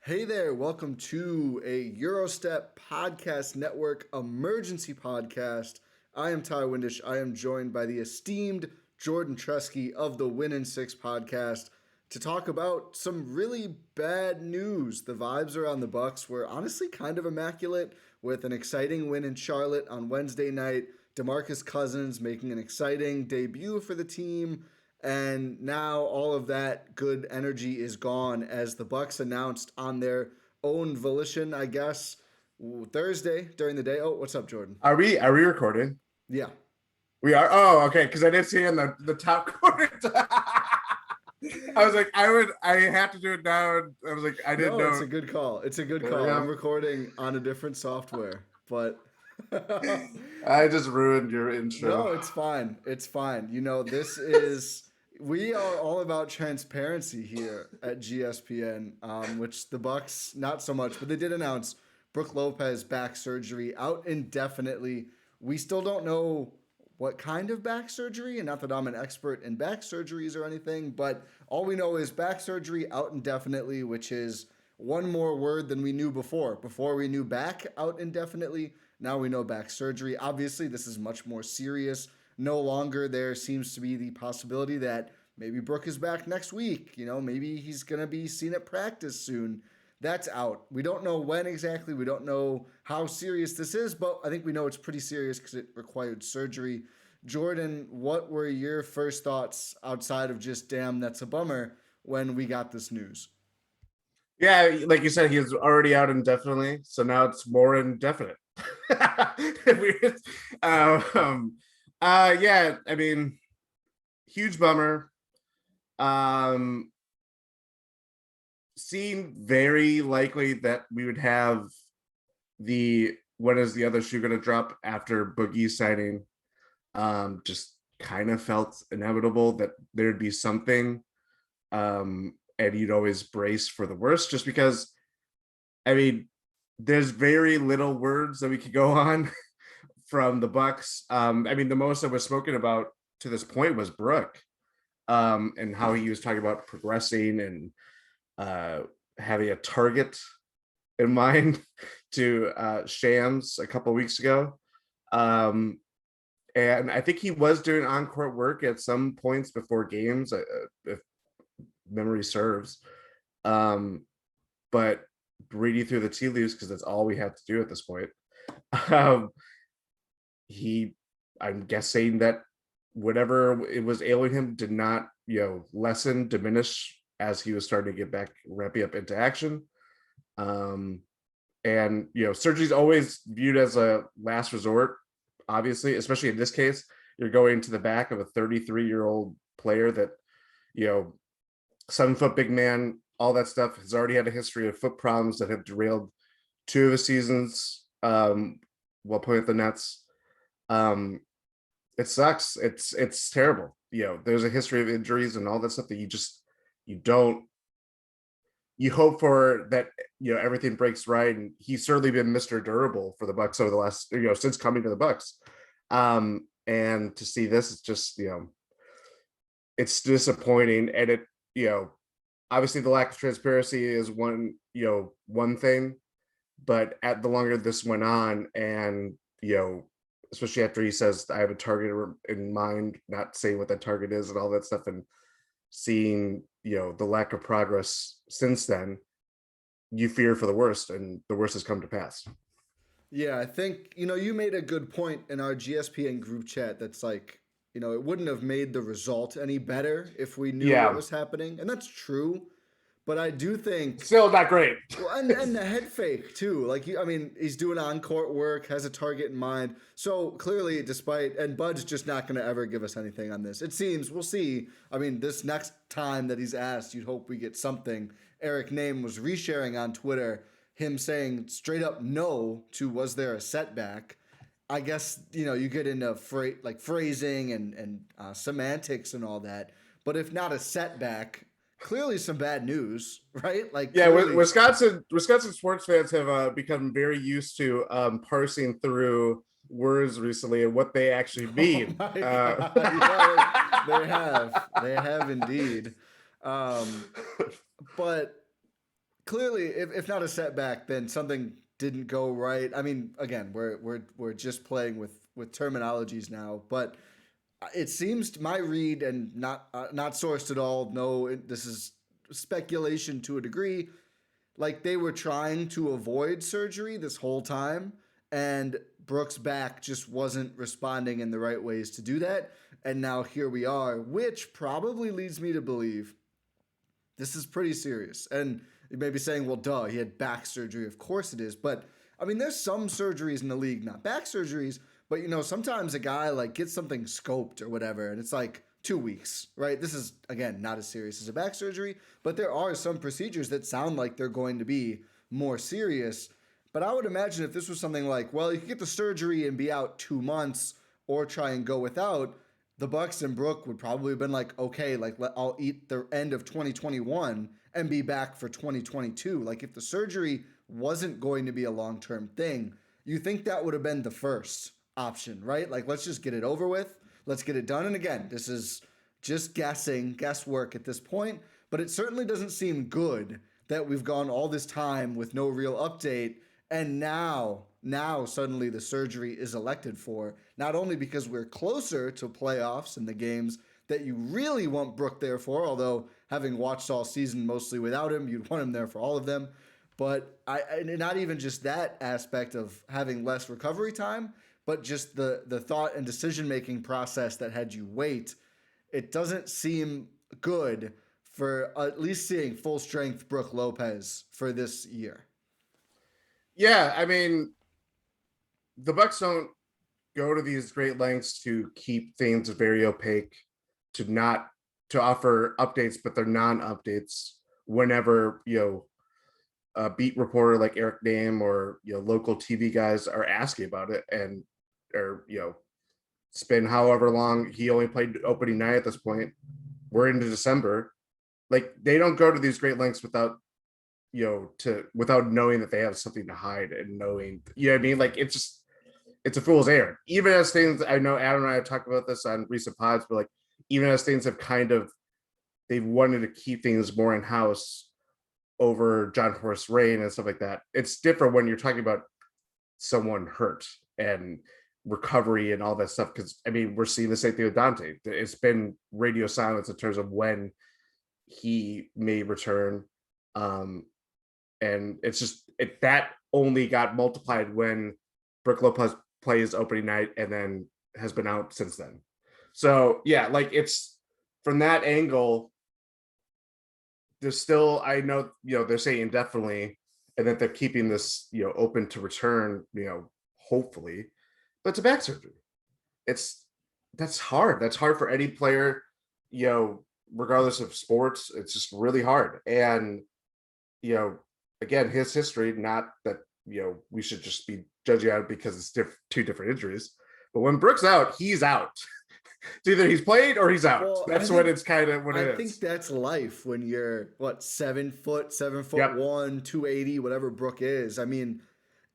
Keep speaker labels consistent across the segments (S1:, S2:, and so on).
S1: Hey there, welcome to a Eurostep Podcast Network emergency podcast. I am Ti Windisch. I am joined by the esteemed Jordan Treske of the Win in Six podcast to talk about some really bad news. The vibes around the Bucks were honestly kind of immaculate with an exciting win in Charlotte on Wednesday night. DeMarcus Cousins making an exciting debut for the team. And now all of that good energy is gone as the Bucks announced on their own volition, I guess, Thursday during the day. Oh, what's up, Jordan?
S2: Are we recording?
S1: Yeah.
S2: We are. Oh, okay. Because I didn't see it in the top corner. I was like, I have to do it now. I was like, I didn't
S1: No, it's
S2: know.
S1: a good call. It's a good
S2: There we
S1: call. I'm
S2: go.
S1: recording on a different software, but
S2: I just ruined your intro.
S1: no, it's fine. It's fine. This is we are all about transparency here at GSPN, which the Bucks not so much, but they did announce Brook Lopez back surgery out indefinitely. We still don't know what kind of back surgery, and not that I'm an expert in back surgeries or anything, but all we know is back surgery out indefinitely, which is one more word than we knew before. Before we knew back out indefinitely, now we know back surgery. Obviously, this is much more serious. No longer there seems to be the possibility that maybe Brook is back next week. Maybe he's going to be seen at practice soon. That's out. We don't know when exactly. We don't know how serious this is, but I think we know it's pretty serious because it required surgery. Jordan, what were your first thoughts outside of just, damn, that's a bummer, when we got this news?
S2: Yeah, like you said, he's already out indefinitely, so now it's more indefinite. Weird. Um, yeah, I mean, huge bummer. Um, Seemed very likely that we would have the when is the other shoe going to drop after Boogie signing. Just kind of felt inevitable that there'd be something, and you'd always brace for the worst, just because I mean there's very little words that we could go on from the Bucks. I mean, the most that was spoken about to this point was Brook, and how he was talking about progressing and uh, having a target in mind to Shams a couple weeks ago. Um, and I think he was doing on-court work at some points before games, if memory serves. But reading through the tea leaves, because that's all we have to do at this point, um, he, I'm guessing that whatever it was ailing him did not, lessen, diminish as he was starting to get back, ramping up into action. Um, and surgery is always viewed as a last resort, obviously, especially in this case. You're going to the back of a 33-year-old player that, you know 7-foot big man, all that stuff, has already had a history of foot problems that have derailed two of his seasons, while playing at the Nets. um it sucks. It's terrible. There's a history of injuries and all that stuff that you don't you hope for, that everything breaks right, and he's certainly been Mr. Durable for the Bucks over the last, since coming to the Bucks. And to see this, it's just, it's disappointing. And it, obviously the lack of transparency is one thing, but at the longer this went on, and especially after he says I have a target in mind, not saying what that target is and all that stuff, and seeing the lack of progress since then, you fear for the worst, and the worst has come to pass.
S1: Yeah, I think, you made a good point in our GSPN group chat that's like, it wouldn't have made the result any better if we knew what
S2: Yeah,
S1: was happening. And that's true. But I do think,
S2: still not great.
S1: well, and the head fake too. Like, I mean, he's doing on court work, has a target in mind. So clearly, and Bud's just not going to ever give us anything on this. It seems, we'll see. I mean, this next time that he's asked, you'd hope we get something. Eric Name was resharing on Twitter him saying straight up no to was there a setback. I guess you get into phrasing and semantics and all that. But if not a setback, clearly some bad news, right? Like,
S2: Yeah,
S1: clearly.
S2: Wisconsin sports fans have become very used to parsing through words recently and what they actually
S1: Oh
S2: mean.
S1: my god! Yeah, they have indeed. Um, but clearly, if not a setback, then something didn't go right. I mean, again, we're just playing with terminologies now, but it seems my read and not sourced at all. No, this is speculation to a degree. Like they were trying to avoid surgery this whole time, and Brook's back just wasn't responding in the right ways to do that. And now here we are, which probably leads me to believe this is pretty serious. And you may be saying, well, duh, he had back surgery. Of course it is. But I mean, there's some surgeries in the league, not back surgeries, but sometimes a guy like gets something scoped or whatever, and it's like 2 weeks, right? This is, again, not as serious as a back surgery, but there are some procedures that sound like they're going to be more serious. But I would imagine if this was something like, well, you could get the surgery and be out 2 months or try and go without, the Bucks and Brook would probably have been like, okay, like I'll eat the end of 2021 and be back for 2022. Like if the surgery wasn't going to be a long-term thing, you think that would have been the first option, right? Like let's just get it over with. Let's get it done. And again, this is just guesswork at this point, but it certainly doesn't seem good that we've gone all this time with no real update. And now suddenly the surgery is elected for, not only because we're closer to playoffs and the games that you really want Brook there for, although having watched all season mostly without him, you'd want him there for all of them. But not even just that aspect of having less recovery time, but just the thought and decision-making process that had you wait. It doesn't seem good for at least seeing full strength Brook Lopez for this year.
S2: Yeah, I mean, the Bucks don't go to these great lengths to keep things very opaque, to offer updates, but they're non-updates whenever a beat reporter like Eric Dame or local TV guys are asking about it, and or it's been however long. He only played opening night at this point. We're into December. Like they don't go to these great lengths without without knowing that they have something to hide and knowing, what I mean? Like it's a fool's errand. Even as things, I know Adam and I have talked about this on recent pods, but like even as things have they've wanted to keep things more in house over John Force Rain and stuff like that. It's different when you're talking about someone hurt and recovery and all that stuff. Because I mean, we're seeing the same thing with Dante. It's been radio silence in terms of when he may return. And it's just that only got multiplied when Brook Lopez plays opening night and then has been out since then. So yeah, like it's from that angle. There's still, I know, they're saying indefinitely, and that they're keeping this, open to return, hopefully, but it's a back surgery. That's hard. That's hard for any player, regardless of sports. It's just really hard. And, again, his history, not that, we should just be judging out because it's two different injuries, but when Brook's out, he's out. It's either he's played or he's out. Well, that's what it's kind of what it is.
S1: I think that's life when you're 7 foot, 7'1",
S2: yep.
S1: 280, whatever Brook is. I mean,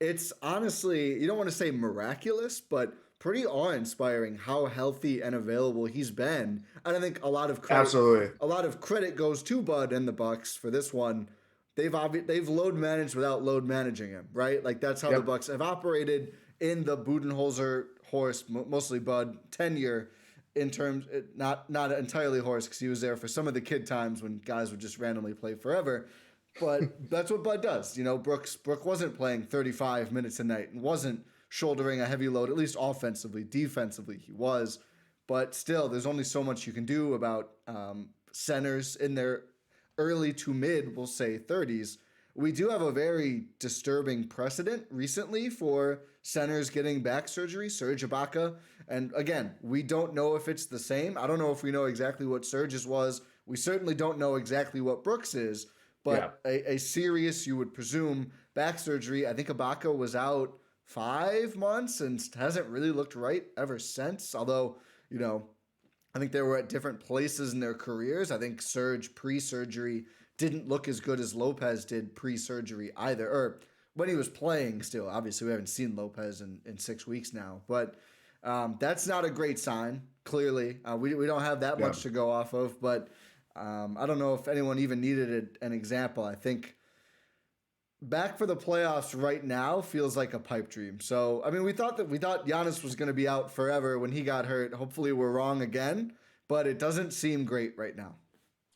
S1: it's honestly, you don't want to say miraculous, but pretty awe-inspiring how healthy and available he's been. And I think a lot of credit goes to Bud and the Bucks for this one. They've load managed without load managing him, right? Like that's how the Bucks have operated in the Budenholzer, Horst, mostly Bud tenure. In terms, not entirely Horst, because he was there for some of the kid times when guys would just randomly play forever. But that's what Bud does. Brook wasn't playing 35 minutes a night and wasn't shouldering a heavy load, at least offensively. Defensively, he was. But still, there's only so much you can do about centers in their early to mid, we'll say, 30s. We do have a very disturbing precedent recently for centers getting back surgery, Serge Ibaka. And again, we don't know if it's the same. I don't know if we know exactly what Serge's was. We certainly don't know exactly what Brooks is. But a serious, you would presume, back surgery. I think Ibaka was out 5 months and hasn't really looked right ever since. Although, I think they were at different places in their careers. I think Serge pre-surgery didn't look as good as Lopez did pre-surgery either, or when he was playing still. Obviously, we haven't seen Lopez in 6 weeks now, but that's not a great sign, clearly. We don't have that much to go off of, but I don't know if anyone even needed an example. I think back for the playoffs right now feels like a pipe dream. So, I mean, we thought Giannis was going to be out forever when he got hurt. Hopefully, we're wrong again, but it doesn't seem great right now.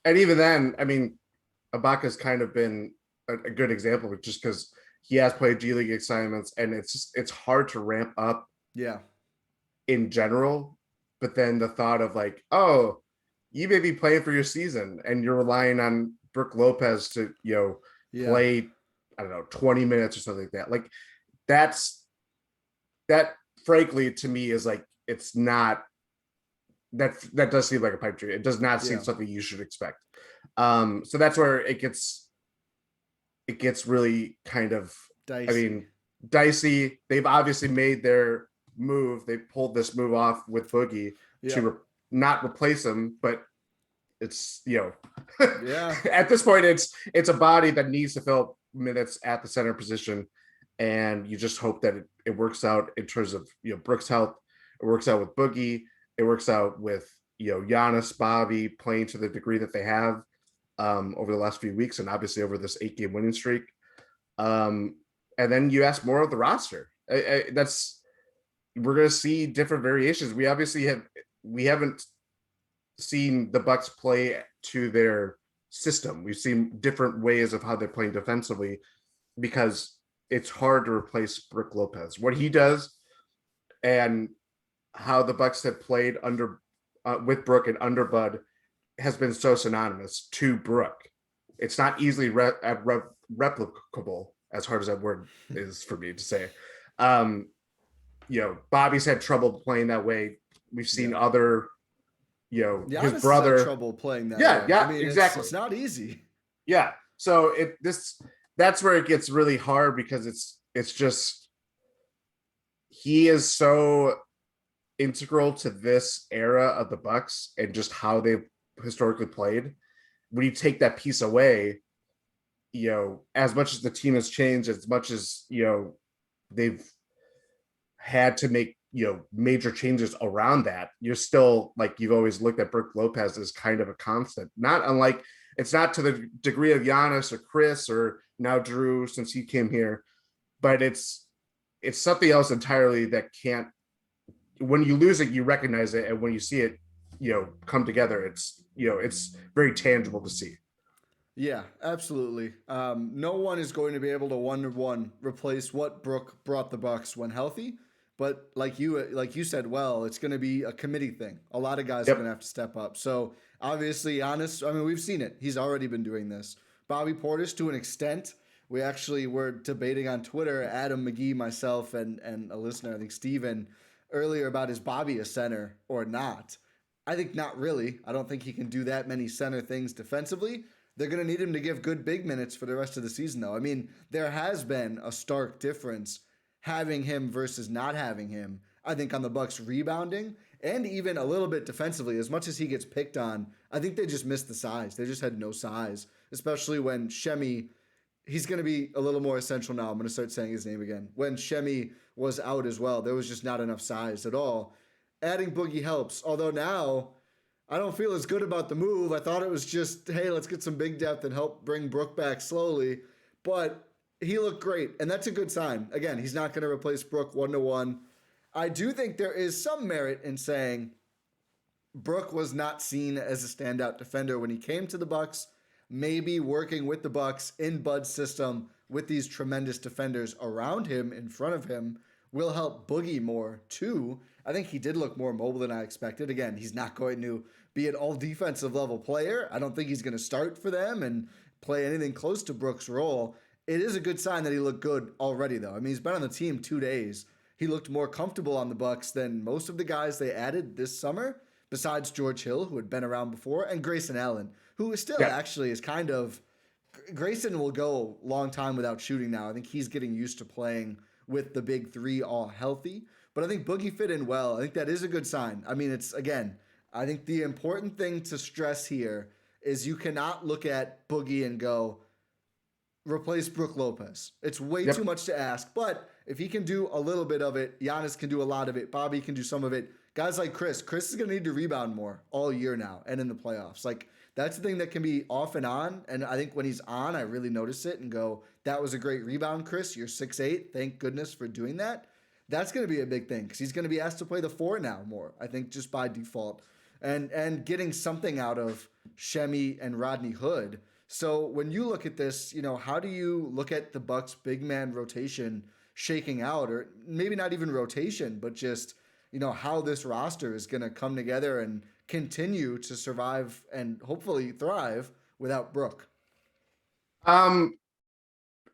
S2: And even then, I mean, Ibaka's kind of been a good example just because he has played G League assignments, and it's hard to ramp up
S1: Yeah.
S2: in general. But then the thought of like, oh, you may be playing for your season, and you're relying on Brook Lopez to
S1: Yeah.
S2: play, I don't know, 20 minutes or something like that. Like that's that. Frankly, to me, is like it's not that does seem like a pipe dream. It does not seem
S1: Yeah.
S2: something you should expect. So that's where it gets really kind of, I
S1: Dicey.
S2: mean, dicey. They've obviously made their move. They pulled this move off with Boogie
S1: Yeah.
S2: to not replace him, but it's
S1: Yeah.
S2: at this point it's a body that needs to fill minutes at the center position, and you just hope that it works out in terms of Brooks' health. It works out with Boogie. It works out with Giannis, Bobby playing to the degree that they have over the last few weeks, and obviously over this 8-game winning streak. And then you ask more of the roster. We're going to see different variations. We haven't seen the Bucks play to their system. We've seen different ways of how they're playing defensively because it's hard to replace Brook Lopez. What he does and how the Bucks have played under with Brook and under Bud has been so synonymous to Brook. It's not easily replicable, as hard as that word is for me to say. Bobby's had trouble playing that way. We've seen other,
S1: Giannis
S2: his brother
S1: has had trouble playing that
S2: Yeah,
S1: way.
S2: yeah,
S1: I mean,
S2: exactly.
S1: It's not easy.
S2: Yeah. So that's where it gets really hard because it's just he is so integral to this era of the Bucks and just how they've historically played. When you take that piece away, as much as the team has changed, as much as they've had to make major changes around that, you're still like you've always looked at Brook Lopez as kind of a constant. Not unlike it's not to the degree of Giannis or Chris or now Drew since he came here, but it's something else entirely that can't. When you lose it, you recognize it, and when you see it, come together, it's very tangible to see.
S1: Yeah, absolutely. No one is going to be able to 1-to-1 replace what Brook brought the Bucks when healthy. But like you said, well, it's going to be a committee thing. A lot of guys are going to have to step up. So obviously, Giannis, I mean, we've seen it. He's already been doing this. Bobby Portis, to an extent, we actually were debating on Twitter, Adam McGee, myself, and a listener, I think Steven, earlier about is Bobby a center or not. I think not really. I don't think he can do that many center things defensively. They're going to need him to give good big minutes for the rest of the season, though. I mean, there has been a stark difference having him versus not having him. I think on the Bucks rebounding and even a little bit defensively. As much as he gets picked on, I think they just missed the size. They just had no size, especially when Shemi. He's going to be a little more essential now. I'm going to start saying his name again. When Shemi was out as well, there was just not enough size at all. Adding Boogie helps, although now I don't feel as good about the move. I thought it was just, hey, let's get some big depth and help bring Brook back slowly. But he looked great, and that's a good sign. Again, he's not going to replace Brook 1-to-1. I do think there is some merit in saying Brook was not seen as a standout defender when he came to the Bucks. Maybe working with the Bucks in Bud's system with these tremendous defenders around him, in front of him, will help Boogie more too. I think he did look more mobile than I expected. Again, he's not going to be an all defensive level player. I don't think he's going to start for them and play anything close to Brook's role. It is a good sign that he looked good already, though. I mean, he's been on the team 2 days. He looked more comfortable on the Bucks than most of the guys they added this summer, besides George Hill, who had been around before, and Grayson Allen, who is still actually is kind of. Grayson will go a long time without shooting now. I think he's getting used to playing with the big three all healthy. But I think Boogie fit in well. I think that is a good sign. I mean, it's, again, I think the important thing to stress here is you cannot look at Boogie and go, replace Brook Lopez. It's way too much to ask. But if he can do a little bit of it, Giannis can do a lot of it, Bobby can do some of it. Guys like Chris is going to need to rebound more all year now and in the playoffs. Like, That's the thing that can be off and on. And I think when he's on, I really notice it and go, that was a great rebound, Chris. You're 6'8". Thank goodness for doing that. That's going to be a big thing because he's going to be asked to play the four now more, I think, just by default. And getting something out of Shemi and Rodney Hood. So when you look at this, how do you look at the Bucks big man rotation shaking out, or maybe not even rotation, but just how this roster is going to come together and continue to survive and hopefully thrive without Brook?
S2: Um,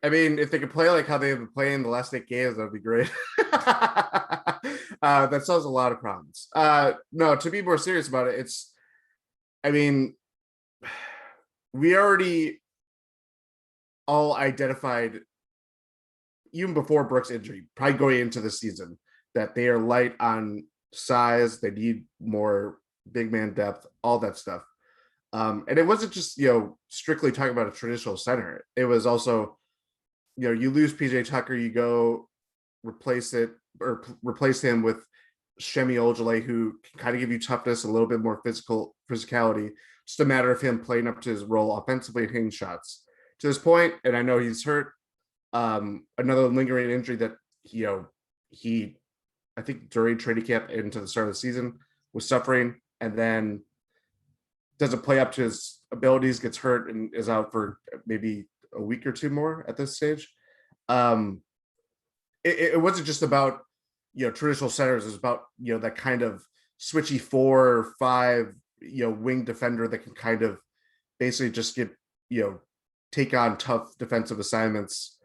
S2: I mean, if they could play like how they've been playing the last 8 games, that'd be great. That solves a lot of problems. No, to be more serious about it, I mean, we already all identified, even before Brook's injury, probably going into the season, that they are light on size. They need more big man depth, all that stuff. And it wasn't just, strictly talking about a traditional center. It was also, you lose PJ Tucker, you go replace him with Shemi Ojale, who can kind of give you toughness, a little bit more physicality. Just a matter of him playing up to his role offensively and hitting shots. To this point, and I know he's hurt, another lingering injury that, he, I think during training camp into the start of the season was suffering, and then doesn't play up to his abilities, gets hurt, and is out for maybe a week or two more at this stage. Um, it wasn't just about traditional centers. It's about that kind of switchy 4 or 5 wing defender that can kind of basically just get take on tough defensive assignments,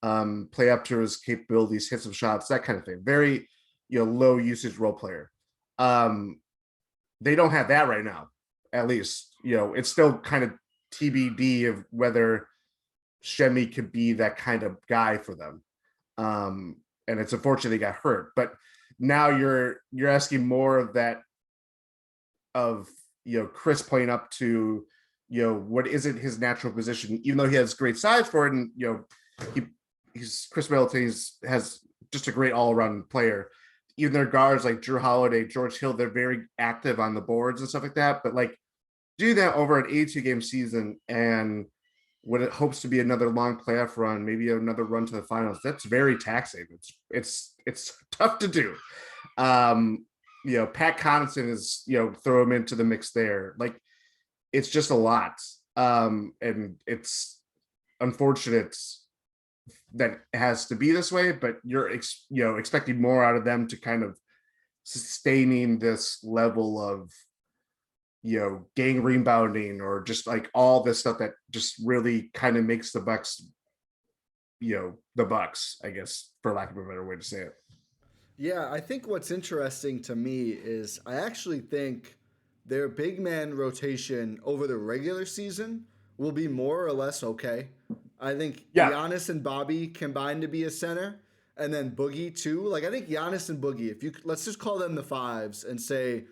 S2: play up to his capabilities, hit some shots, that kind of thing. Very low usage role player. They don't have that right now. At least it's still kind of TBD of whether Shemi could be that kind of guy for them. And it's unfortunate he got hurt, but now you're asking more of that, of Chris playing up to what isn't his natural position, even though he has great size for it, and he's Chris Middleton has just a great all-around player. Even their guards like Drew Holiday, George Hill, they're very active on the boards and stuff like that, but like do that over an 82-game season, and when it hopes to be another long playoff run, maybe another run to the finals, that's very taxing. It's tough to do. Pat Connaughton is, throw him into the mix there. Like, it's just a lot. And it's unfortunate that it has to be this way, but you're, expecting more out of them to kind of sustaining this level of, gang rebounding, or just like all this stuff that just really kind of makes the Bucks, the Bucks, I guess, for lack of a better way to say it.
S1: Yeah, I think what's interesting to me is I actually think their big man rotation over the regular season will be more or less okay. I think
S2: Yeah.
S1: Giannis and Bobby combined to be a center, and then Boogie too. Like I think Giannis and Boogie, if you let's just call them the fives and say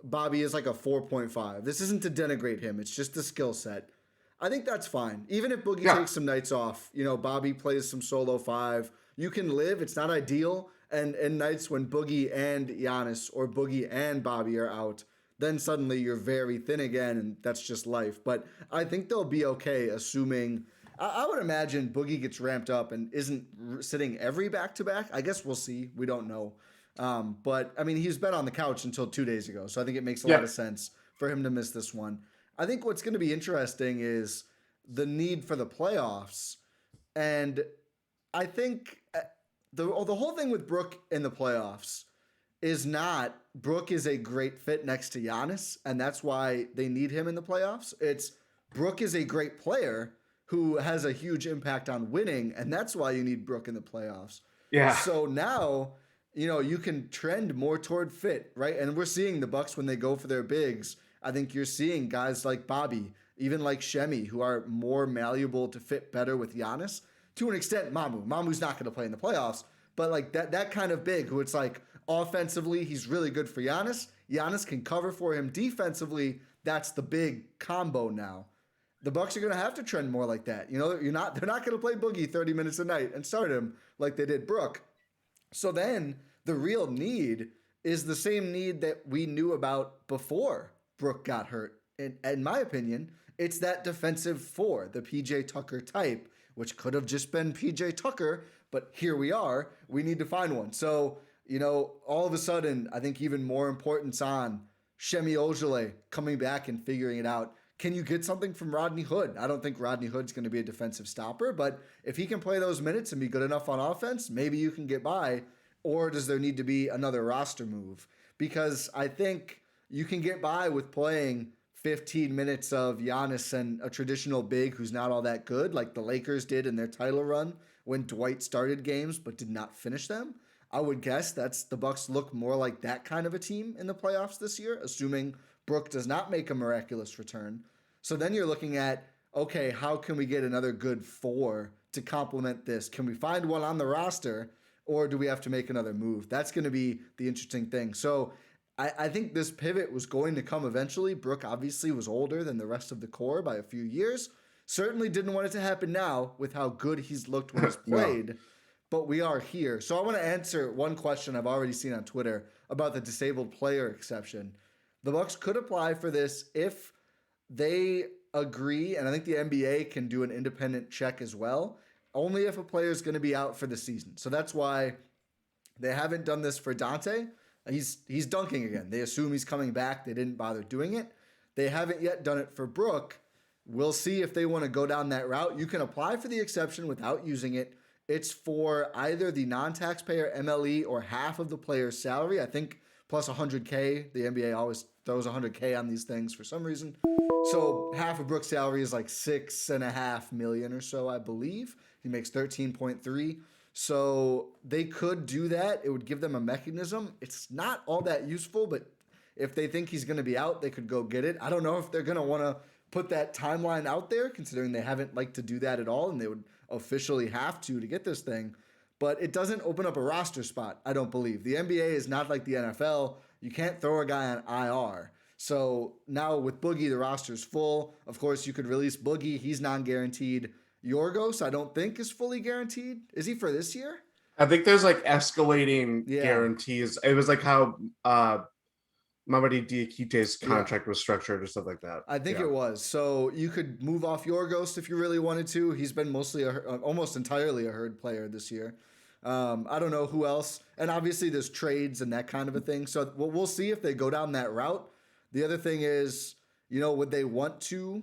S1: Bobby is like a 4.5. This isn't to denigrate him. It's just the skill set. I think that's fine. Even if Boogie
S2: Yeah.
S1: takes some nights off, Bobby plays some solo five. You can live. It's not ideal. And nights when Boogie and Giannis or Boogie and Bobby are out, then suddenly you're very thin again, and that's just life. But I think they'll be okay, assuming. I would imagine Boogie gets ramped up and isn't sitting every back to back. I guess we'll see. We don't know. But I mean, he's been on the couch until 2 days ago, so I think it makes a lot
S2: Yeah.
S1: of sense for him to miss this one. I think what's going to be interesting is the need for the playoffs, and I think the whole thing with Brook in the playoffs is not Brook is a great fit next to Giannis, and that's why they need him in the playoffs. It's Brook is a great player who has a huge impact on winning, and that's why you need Brook in the playoffs.
S2: Yeah.
S1: So now, you can trend more toward fit, right? And we're seeing the Bucks when they go for their bigs. I think you're seeing guys like Bobby, even like Shemi, who are more malleable to fit better with Giannis. To an extent, Mamu's not going to play in the playoffs, but like that kind of big, who it's like offensively he's really good for Giannis. Giannis can cover for him defensively. That's the big combo now. The Bucks are going to have to trend more like that. They're not going to play Boogie 30 minutes a night and start him like they did Brook. So then the real need is the same need that we knew about before Brook got hurt. in my opinion, it's that defensive four, the PJ Tucker type, which could have just been PJ Tucker, but here we are. We need to find one. So, all of a sudden, I think even more importance on Shemi Ojale coming back and figuring it out. Can you get something from Rodney Hood? I don't think Rodney Hood's going to be a defensive stopper, but if he can play those minutes and be good enough on offense, maybe you can get by. Or does there need to be another roster move? Because I think you can get by with playing 15 minutes of Giannis and a traditional big who's not all that good, like the Lakers did in their title run when Dwight started games but did not finish them. I would guess the Bucks look more like that kind of a team in the playoffs this year, assuming Brook does not make a miraculous return. So then you're looking at, okay, how can we get another good four to complement this? Can we find one on the roster, or do we have to make another move? That's going to be the interesting thing. So I think this pivot was going to come eventually. Brook obviously was older than the rest of the core by a few years. Certainly didn't want it to happen now with how good he's looked when he's played. No. But we are here. So I want to answer one question I've already seen on Twitter about the disabled player exception. The Bucks could apply for this if they agree, and I think the NBA can do an independent check as well, only if a player is going to be out for the season. So that's why they haven't done this for Dante. He's dunking again. They assume he's coming back. They didn't bother doing it. They haven't yet done it for Brook. We'll see if they want to go down that route. You can apply for the exception without using it. It's for either the non-taxpayer MLE or half of the player's salary. I think plus 100K. The NBA always throws 100K on these things for some reason. So half of Brook's salary is like $6.5 million or so, I believe. He makes 13.3. So they could do that. It would give them a mechanism. It's not all that useful, but if they think he's going to be out, they could go get it. I don't know if they're going to want to put that timeline out there, considering they haven't liked to do that at all, and they would officially have to get this thing. But it doesn't open up a roster spot, I don't believe. The NBA is not like the NFL. You can't throw a guy on IR. So now with Boogie, the roster's full. Of course, you could release Boogie. He's non-guaranteed. Yorgos, I don't think, is fully guaranteed. Is he for this year?
S2: I think there's like escalating guarantees. It was like how Mamadi Diakite's contract was structured or stuff like that.
S1: I think it was. So you could move off Yorgos if you really wanted to. He's been mostly almost entirely a herd player this year. I don't know who else. And obviously there's trades and that kind of a thing. So we'll see if they go down that route. The other thing is, would they want to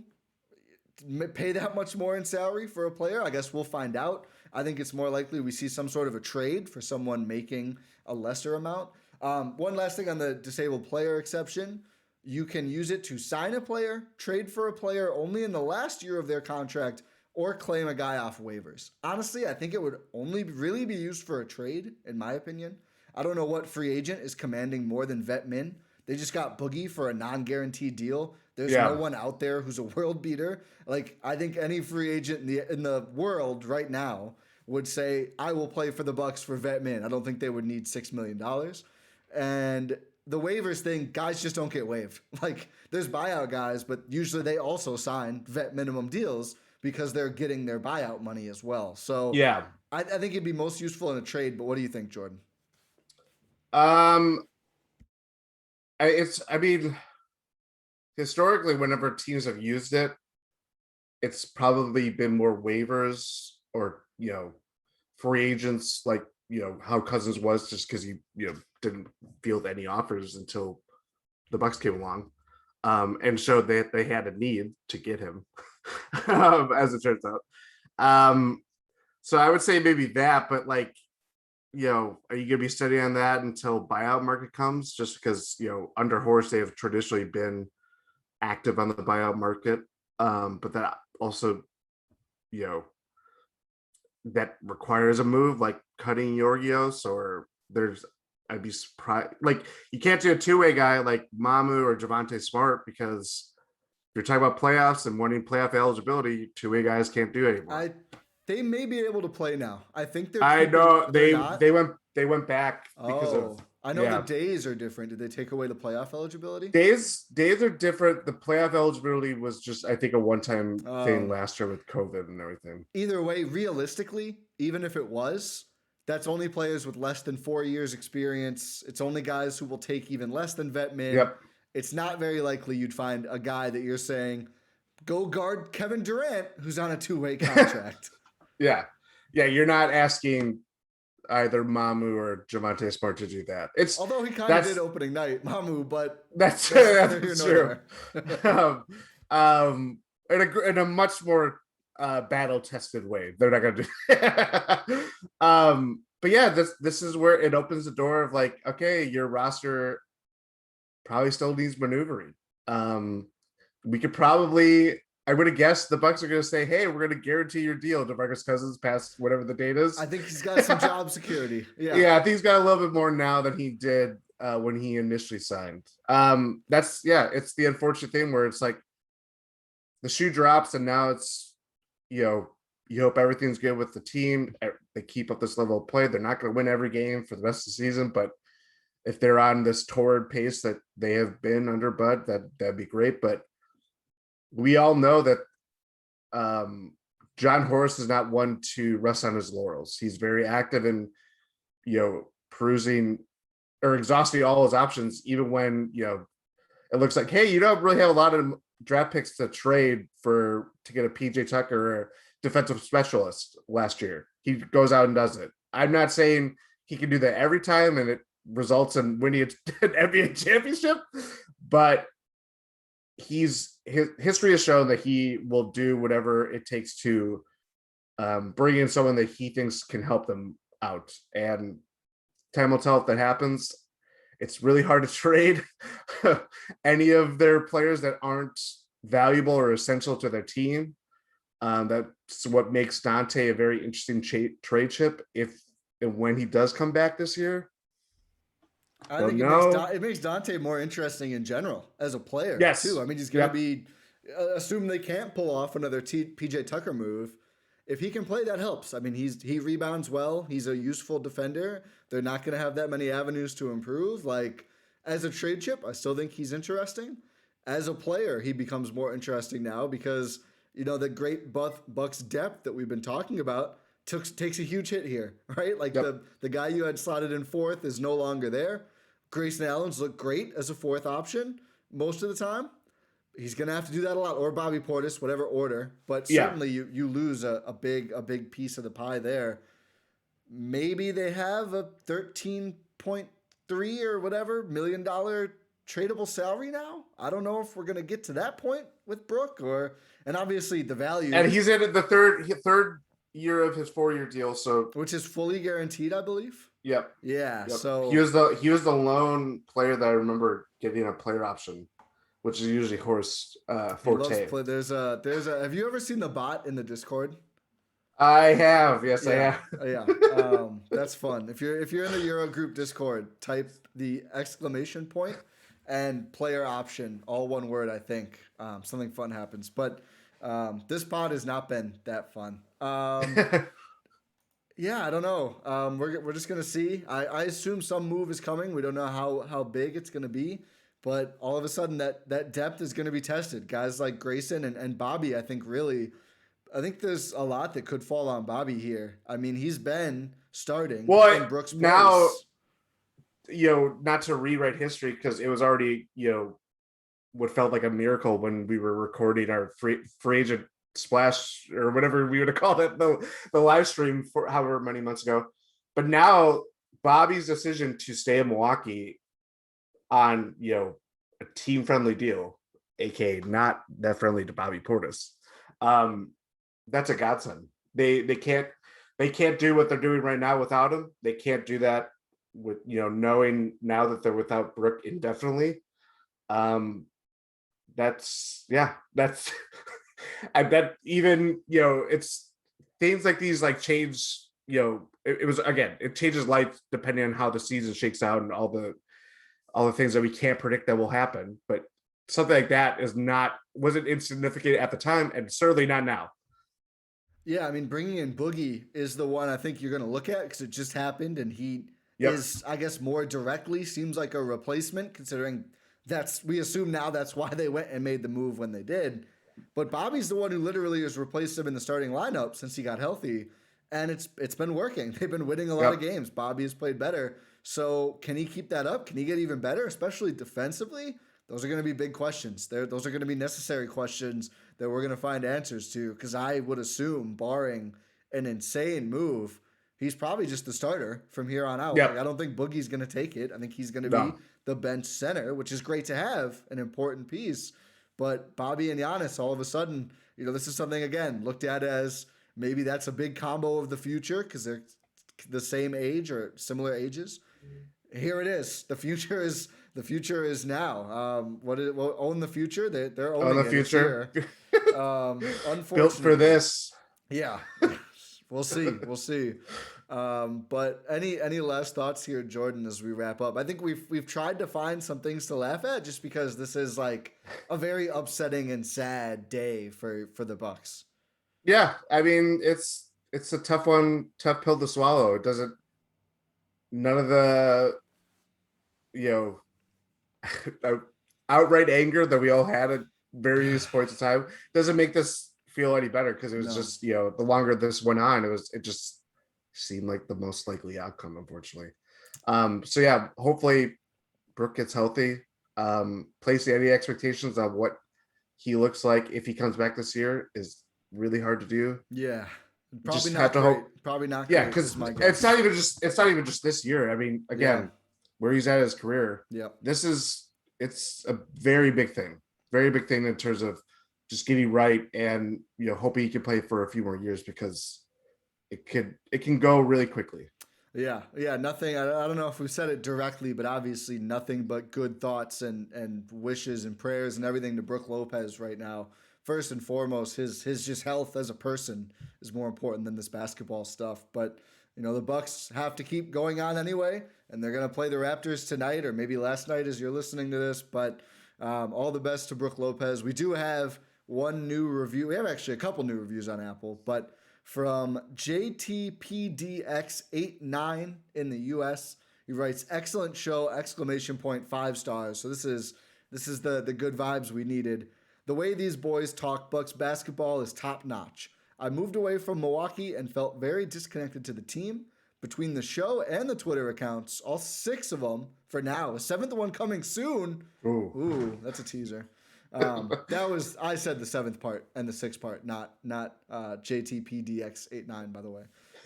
S1: pay that much more in salary for a player? I guess we'll find out. I think it's more likely we see some sort of a trade for someone making a lesser amount. One last thing on the disabled player exception. You can use it to sign a player, trade for a player only in the last year of their contract, or claim a guy off waivers. Honestly, I think it would only really be used for a trade, in my opinion. I don't know what free agent is commanding more than vet min. They just got Boogie for a non-guaranteed deal. There's no one out there who's a world beater. Like, I think any free agent in the world right now would say, I will play for the Bucks for vet min. I don't think they would need $6 million. And the waivers thing, guys just don't get waived. Like, there's buyout guys, but usually they also sign vet minimum deals because they're getting their buyout money as well. So I think it'd be most useful in a trade. But what do you think, Jordan?
S2: I mean, historically, whenever teams have used it, it's probably been more waivers or, free agents, like, how Cousins was, just because he, didn't field any offers until the Bucks came along. And so they had a need to get him, as it turns out. So I would say maybe that, but like, are you going to be steady on that until buyout market comes? Just because, under Horst, they have traditionally been active on the buyout market. But that also, that requires a move like cutting Yorgios, or I'd be surprised. Like, you can't do a two-way guy like Mamu or Javante Smart, because if you're talking about playoffs and wanting playoff eligibility, two-way guys can't do it anymore.
S1: They may be able to play now. I think they're.
S2: I know they went back because of.
S1: I know the days are different. Did they take away the playoff eligibility?
S2: Days are different. The playoff eligibility was just, I think, a one-time thing last year with COVID and everything.
S1: Either way, realistically, even if it was, that's only players with less than 4 years experience. It's only guys who will take even less than vet min.
S2: Yep.
S1: it's not very likely you'd find a guy that you're saying, go guard Kevin Durant, who's on a 2-way contract.
S2: Yeah. Yeah, you're not asking either Mamu or Javonte Smart to do that.
S1: Although he kind of did
S2: That's
S1: opening night, Mamu, but
S2: that's
S1: neither here
S2: that's
S1: nor
S2: true.
S1: there.
S2: In a much more battle tested way. They're not gonna do. But yeah, this is where it opens the door of like, okay, your roster probably still needs maneuvering. We could probably, I would have guessed the Bucks are going to say, "Hey, we're going to guarantee your deal, DeMarcus Cousins, past whatever the date is."
S1: I think he's got some job security. Yeah,
S2: Yeah, I think he's got a little bit more now than he did when he initially signed. It's the unfortunate thing where it's like the shoe drops, and now it's, you hope everything's good with the team. They keep up this level of play. They're not going to win every game for the rest of the season, but if they're on this torrid pace that they have been under Bud, that'd be great. But we all know that John Horst is not one to rest on his laurels. He's very active in, perusing or exhausting all his options, even when, it looks like, hey, you don't really have a lot of draft picks to trade to get a PJ Tucker or defensive specialist last year. He goes out and does it. I'm not saying he can do that every time and it results in winning an NBA championship, but his history has shown that he will do whatever it takes to bring in someone that he thinks can help them out. And time will tell if that happens. It's really hard to trade any of their players that aren't valuable or essential to their team. That's what makes Dante a very interesting trade chip if and when he does come back this year.
S1: I think it makes Dante more interesting in general as a player,
S2: yes,
S1: too. I mean, he's going to be, assume they can't pull off another PJ Tucker move. If he can play, that helps. I mean, he rebounds well. He's a useful defender. They're not going to have that many avenues to improve. Like, as a trade chip, I still think he's interesting. As a player, he becomes more interesting now because, the great Bucks depth that we've been talking about takes a huge hit here, right? Like, the guy you had slotted in fourth is no longer there. Grayson Allen's look great as a fourth option most of the time. He's going to have to do that a lot, or Bobby Portis, whatever order. But certainly you lose a big piece of the pie there. Maybe they have a $13.3 or whatever $1 million tradable salary now. I don't know if we're going to get to that point with Brook, and obviously the value.
S2: And he's in the third year of his 4-year deal, so
S1: which is fully guaranteed, I believe.
S2: Yep.
S1: Yeah.
S2: Yep.
S1: So
S2: he was the lone player that I remember getting a player option, which is usually Horst forte.
S1: There's a. Have you ever seen the bot in the Discord?
S2: I have. Yes,
S1: yeah.
S2: I have.
S1: Yeah. That's fun. If you're in the Euro Group Discord, type the exclamation point and player option, all one word. I think something fun happens. But this pod has not been that fun. Yeah, I don't know. We're just gonna see. I assume some move is coming. We don't know how big it's gonna be, but all of a sudden that depth is gonna be tested. Guys like Grayson and Bobby, I think there's a lot that could fall on Bobby here. I mean, he's been starting in Brooks' place.
S2: Now, not to rewrite history because it was already what felt like a miracle when we were recording our free agent splash or whatever we would have called it, the live stream for however many months ago. But now Bobby's decision to stay in Milwaukee on a team friendly deal, aka not that friendly to Bobby Portis, that's a godsend. They can't do what they're doing right now without him. They can't do that with knowing now that they're without Brook indefinitely. That's I bet even it's things like these like change. It changes life depending on how the season shakes out and all the things that we can't predict that will happen. But something like that wasn't insignificant at the time, and certainly not now.
S1: Yeah, I mean, bringing in Boogie is the one I think you're going to look at because it just happened, and he is, I guess, more directly seems like a replacement considering we assume now that's why they went and made the move when they did. But Bobby's the one who literally has replaced him in the starting lineup since he got healthy, and it's been working. They've been winning a lot of games. Bobby has played better. So can he keep that up? Can he get even better, especially defensively? those are going to be big questions. Those are going to be necessary questions that we're going to find answers to. Because I would assume, barring an insane move, he's probably just the starter from here on out. Like,
S2: Yep.
S1: I don't think Boogie's going to take it. I think he's going to be
S2: No.
S1: the bench center, which is great to have, an important piece. But Bobby and Giannis, all of a sudden, this is something, again, looked at as maybe that's a big combo of the future because they're the same age or similar ages. Here it is. The future is now. Own the future? They're
S2: Oh,
S1: owning
S2: the
S1: it. It's
S2: future.
S1: here.
S2: Built for
S1: Unfortunately,
S2: this.
S1: yeah. We'll see. But any last thoughts here, Jordan, as we wrap up? I think we've tried to find some things to laugh at, just because this is like a very upsetting and sad day for the Bucks.
S2: Yeah, I mean it's a tough pill to swallow. It doesn't. None of the outright anger that we all had at various points in time doesn't make this feel any better, because it was just the longer this went on, it just seemed like the most likely outcome, unfortunately. So yeah, hopefully Brook gets healthy. Placing any expectations on what he looks like if he comes back this year is really hard to do.
S1: Yeah, probably
S2: Just
S1: not
S2: have to
S1: great.
S2: hope.
S1: Probably not
S2: Yeah,
S1: great.
S2: because
S1: Is my guess.
S2: it's not even just this year. I mean, again, where he's at in his career, it's a very big thing in terms of just getting right, and hoping he can play for a few more years, because it can go really quickly.
S1: Yeah. Nothing. I don't know if we said it directly, but obviously nothing but good thoughts and wishes and prayers and everything to Brook Lopez right now. First and foremost, his just health as a person is more important than this basketball stuff. But the Bucks have to keep going on anyway, and they're gonna play the Raptors tonight, or maybe last night as you're listening to this. But all the best to Brook Lopez. We do have one new review. We have actually a couple new reviews on Apple, but from JTPDX89 in the US. He writes, "Excellent show! Exclamation point! 5 stars." So this is the good vibes we needed. The way these boys talk Bucks basketball is top notch. I moved away from Milwaukee and felt very disconnected to the team. Between the show and the Twitter accounts, all 6 of them for now. A 7th one coming soon. Ooh, that's a teaser. I said the 7th part and the 6th part, not JTPDX89, by the way.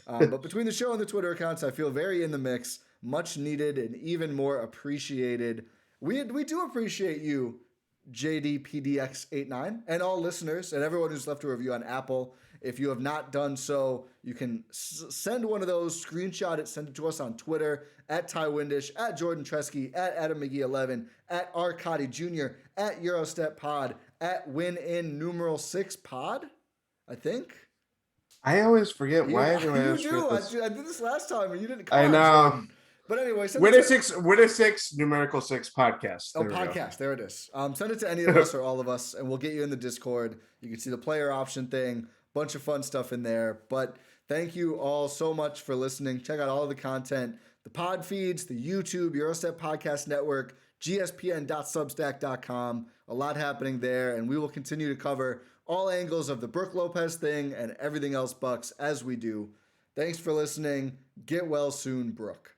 S1: But between the show and the Twitter accounts, I feel very in the mix, much needed, and even more appreciated. We do appreciate you, JDPDX89, and all listeners, and everyone who's left a review on Apple. If you have not done so, you can send one of those, screenshot it, send it to us on Twitter, at Ti Windisch, at Jordan Treske, at Adam McGee11, at Arcadi Jr., at Eurostep Pod, at WinIn6 Pod, I think.
S2: I always forget why
S1: you do. I did this last time and you didn't.
S2: I know.
S1: Jordan. But anyway,
S2: Win6 numerical 6 podcast.
S1: Podcast. There it is. Send it to any of us or all of us, and we'll get you in the Discord. You can see the player option thing. Bunch of fun stuff in there. But thank you all so much for listening. Check out all of the content, the pod feeds, the YouTube, Eurostep Podcast Network, gspn.substack.com. A lot happening there, and we will continue to cover all angles of the Brook Lopez thing and everything else Bucks as we do. Thanks for listening. Get well soon, Brook.